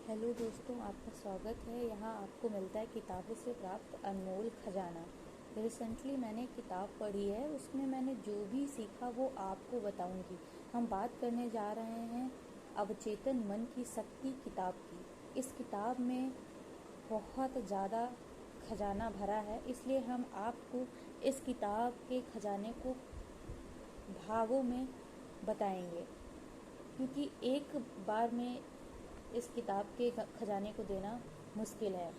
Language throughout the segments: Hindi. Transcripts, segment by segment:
हेलो दोस्तों, आपका स्वागत है। यहाँ आपको मिलता है किताबों से प्राप्त अनमोल खजाना। रिसेंटली मैंने किताब पढ़ी है, उसमें मैंने जो भी सीखा वो आपको बताऊंगी। हम बात करने जा रहे हैं अवचेतन मन की शक्ति किताब की। इस किताब में बहुत ज़्यादा खजाना भरा है, इसलिए हम आपको इस किताब के खजाने को भागों में बताएंगे, क्योंकि एक बार में इस किताब के खजाने को देना मुश्किल है।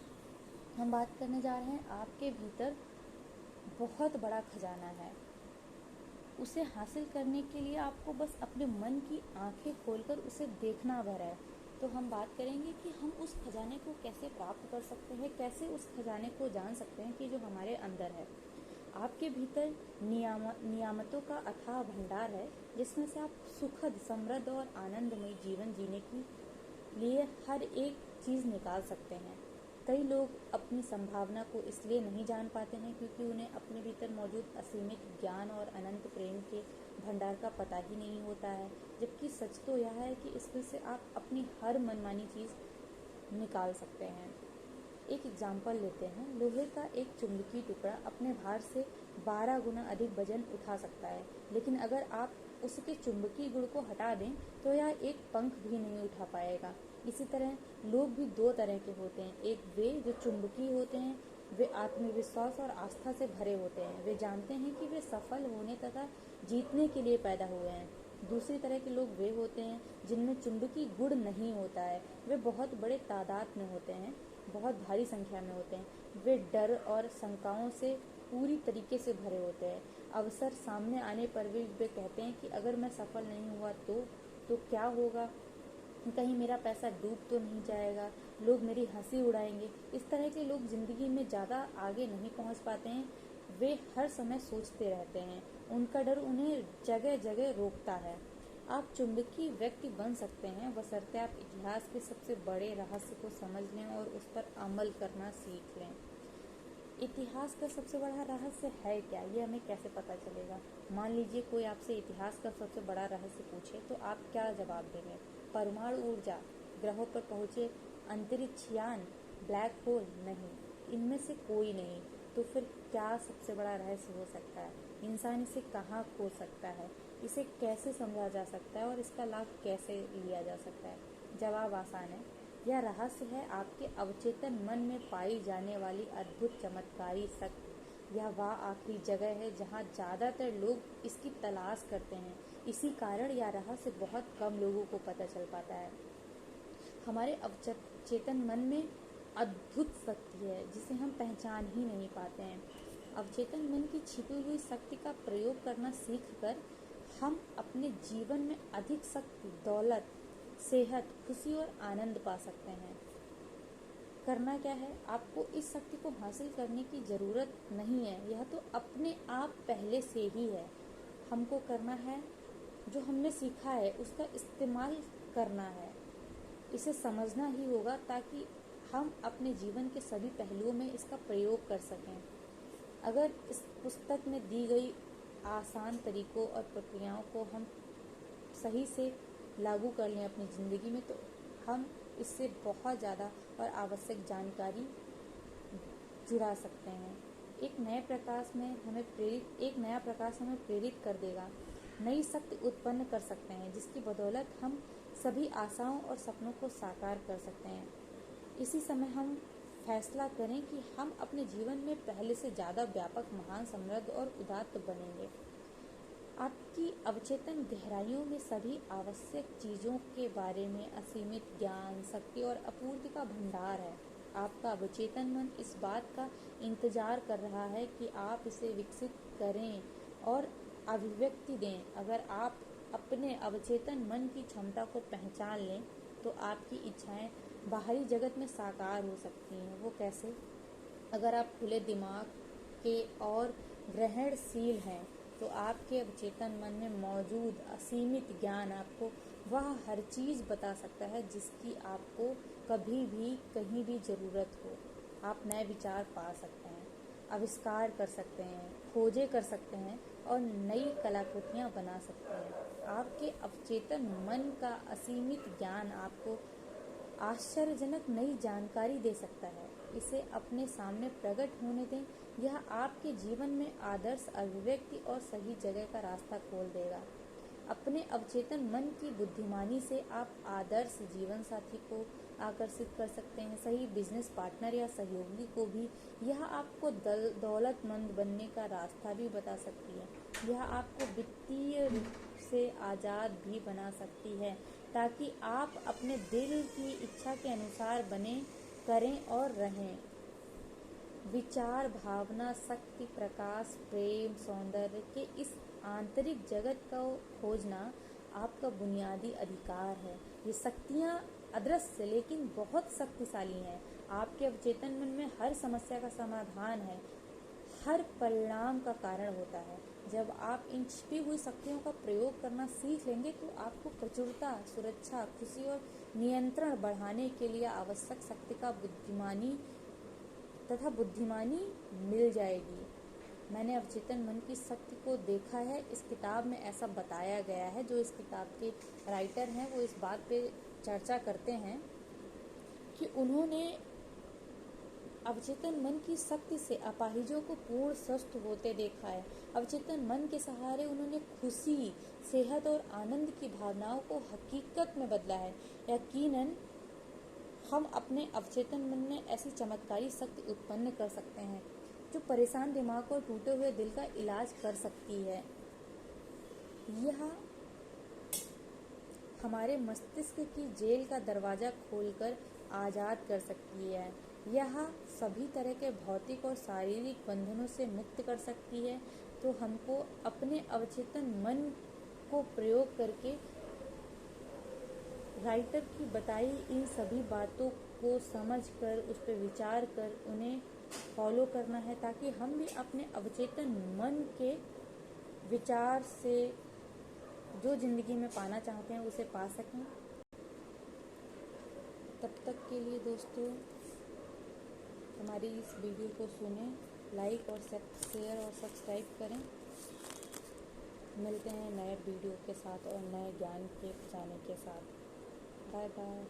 हम बात करने जा रहे हैं आपके भीतर बहुत बड़ा खजाना है। उसे हासिल करने के लिए आपको बस अपने मन की आंखें खोलकर उसे देखना भर है। तो हम बात करेंगे कि हम उस खजाने को कैसे प्राप्त कर सकते हैं, कैसे उस खजाने को जान सकते हैं कि जो हमारे अंदर है। आपके भीतर नियामतों का अथाह भंडार है, जिसमें से आप सुखद, समृद्ध और आनंदमय जीवन जीने की लिए हर एक चीज़ निकाल सकते हैं। कई लोग अपनी संभावना को इसलिए नहीं जान पाते हैं क्योंकि उन्हें अपने भीतर मौजूद असीमित ज्ञान और अनंत प्रेम के भंडार का पता ही नहीं होता है, जबकि सच तो यह है कि इसमें से आप अपनी हर मनमानी चीज़ निकाल सकते हैं। एक एग्जाम्पल लेते हैं। लोहे का एक चुंबकीय टुकड़ा अपने भार से 12 गुना अधिक वजन उठा सकता है, लेकिन अगर आप उसके चुंबकीय गुण को हटा दें तो यह एक पंख भी नहीं उठा पाएगा। इसी तरह लोग भी दो तरह के होते हैं। एक वे जो चुंबकीय होते हैं, वे आत्मविश्वास और आस्था से भरे होते हैं। वे जानते हैं कि वे सफल होने तथा जीतने के लिए पैदा हुए हैं। दूसरी तरह के लोग वे होते हैं जिनमें चुंबकीय गुण नहीं होता है। वे बहुत बड़े तादाद में होते हैं, बहुत भारी संख्या में होते हैं। वे डर और शंकाओं से पूरी तरीके से भरे होते हैं। अवसर सामने आने पर वे कहते हैं कि अगर मैं सफल नहीं हुआ तो क्या होगा, कहीं मेरा पैसा डूब तो नहीं जाएगा, लोग मेरी हंसी उड़ाएंगे। इस तरह के लोग जिंदगी में ज़्यादा आगे नहीं पहुंच पाते हैं। वे हर समय सोचते रहते हैं, उनका डर उन्हें जगह जगह रोकता है। आप चुंबकीय व्यक्ति बन सकते हैं, बशर्ते आप इतिहास के सबसे बड़े रहस्य को समझ लें और उस पर अमल करना सीख लें। इतिहास का सबसे बड़ा रहस्य है क्या, ये हमें कैसे पता चलेगा? मान लीजिए कोई आपसे इतिहास का सबसे बड़ा रहस्य पूछे तो आप क्या जवाब देंगे? परमाणु ऊर्जा, ग्रहों पर पहुंचे अंतरिक्ष यान, ब्लैक होल? नहीं, इनमें से कोई नहीं। तो फिर क्या सबसे बड़ा रहस्य हो सकता है? इंसान इसे कहाँ खो सकता है, इसे कैसे समझा जा सकता है और इसका लाभ कैसे लिया जा सकता है? जवाब आसान है। यह रहस्य है आपके अवचेतन मन में पाई जाने वाली अद्भुत चमत्कारी शक्ति। यह वह आखिरी जगह है जहाँ ज़्यादातर लोग इसकी तलाश करते हैं। इसी कारण यह रहस्य बहुत कम लोगों को पता चल पाता है। हमारे अवचेतन मन में अद्भुत शक्ति है जिसे हम पहचान ही नहीं पाते हैं। अवचेतन मन की छिपी हुई शक्ति का प्रयोग करना सीखकर हम अपने जीवन में अधिक शक्ति, दौलत, सेहत, खुशी और आनंद पा सकते हैं। करना क्या है? आपको इस शक्ति को हासिल करने की ज़रूरत नहीं है, यह तो अपने आप पहले से ही है। हमको करना है जो हमने सीखा है उसका इस्तेमाल करना है, इसे समझना ही होगा ताकि हम अपने जीवन के सभी पहलुओं में इसका प्रयोग कर सकें। अगर इस पुस्तक में दी गई आसान तरीकों और प्रक्रियाओं को हम सही से लागू कर लें अपनी ज़िंदगी में, तो हम इससे बहुत ज़्यादा और आवश्यक जानकारी जुड़ा सकते हैं। एक नया प्रकाश हमें प्रेरित कर देगा, नई शक्ति उत्पन्न कर सकते हैं जिसकी बदौलत हम सभी आशाओं और सपनों को साकार कर सकते हैं। इसी समय हम फैसला करें कि हम अपने जीवन में पहले से ज़्यादा व्यापक, महान, समृद्ध और उदात्त बनेंगे। आपकी अवचेतन गहराइयों में सभी आवश्यक चीज़ों के बारे में असीमित ज्ञान, शक्ति और आपूर्ति का भंडार है। आपका अवचेतन मन इस बात का इंतजार कर रहा है कि आप इसे विकसित करें और अभिव्यक्ति दें। अगर आप अपने अवचेतन मन की क्षमता को पहचान लें तो आपकी इच्छाएं बाहरी जगत में साकार हो सकती हैं। वो कैसे? अगर आप खुले दिमाग के और ग्रहणशील हैं तो आपके अवचेतन मन में मौजूद असीमित ज्ञान आपको वह हर चीज़ बता सकता है जिसकी आपको कभी भी कहीं भी ज़रूरत हो। आप नए विचार पा सकते हैं, आविष्कार कर सकते हैं, खोजें कर सकते हैं और नई कलाकृतियाँ बना सकते हैं। आपके अवचेतन मन का असीमित ज्ञान आपको आश्चर्यजनक नई जानकारी दे सकता है। इसे अपने सामने प्रकट होने दें। यह आपके जीवन में आदर्श अभिव्यक्ति और सही जगह का रास्ता खोल देगा। अपने अवचेतन मन की बुद्धिमानी से आप आदर्श जीवन साथी को आकर्षित कर सकते हैं, सही बिजनेस पार्टनर या सहयोगी को भी। यह आपको दौलतमंद बनने का रास्ता भी बता सकती है। यह आपको वित्तीय रूप से आज़ाद भी बना सकती है, ताकि आप अपने दिल की इच्छा के अनुसार बने, करें और रहें। विचार, भावना, शक्ति, प्रकाश, प्रेम, सौंदर्य के इस आंतरिक जगत को खोजना आपका बुनियादी अधिकार है। ये शक्तियाँ अदृश्य लेकिन बहुत शक्तिशाली हैं। आपके अवचेतन मन में हर समस्या का समाधान है, हर परिणाम का कारण होता है। जब आप इन छिपी हुई शक्तियों का प्रयोग करना सीख लेंगे तो आपको प्रचुरता, सुरक्षा, खुशी और नियंत्रण बढ़ाने के लिए आवश्यक शक्ति का बुद्धिमानी मिल जाएगी। मैंने अवचेतन मन की शक्ति को देखा है। इस किताब में ऐसा बताया गया है। जो इस किताब के राइटर हैं वो इस बात पे चर्चा करते हैं कि उन्होंने अवचेतन मन की शक्ति से अपाहिजों को पूर्ण स्वस्थ होते देखा है। अवचेतन मन के सहारे उन्होंने खुशी, सेहत और आनंद की भावनाओं को हकीकत में बदला है। यकीनन हम अपने अवचेतन मन में ऐसी चमत्कारी शक्ति उत्पन्न कर सकते हैं जो परेशान दिमाग और टूटे हुए दिल का इलाज कर सकती है। यह हमारे मस्तिष्क की जेल का दरवाज़ा खोलकर आज़ाद कर सकती है। यह सभी तरह के भौतिक और शारीरिक बंधनों से मुक्त कर सकती है। तो हमको अपने अवचेतन मन को प्रयोग करके राइटर की बताई इन सभी बातों को समझकर, उस पर विचार कर उन्हें फॉलो करना है, ताकि हम भी अपने अवचेतन मन के विचार से जो ज़िंदगी में पाना चाहते हैं उसे पा सकें। तब तक के लिए दोस्तों हमारी इस वीडियो को सुनें, लाइक और शेयर और सब्सक्राइब करें। मिलते हैं नए वीडियो के साथ और नए ज्ञान के खजाने के साथ। Bye bye.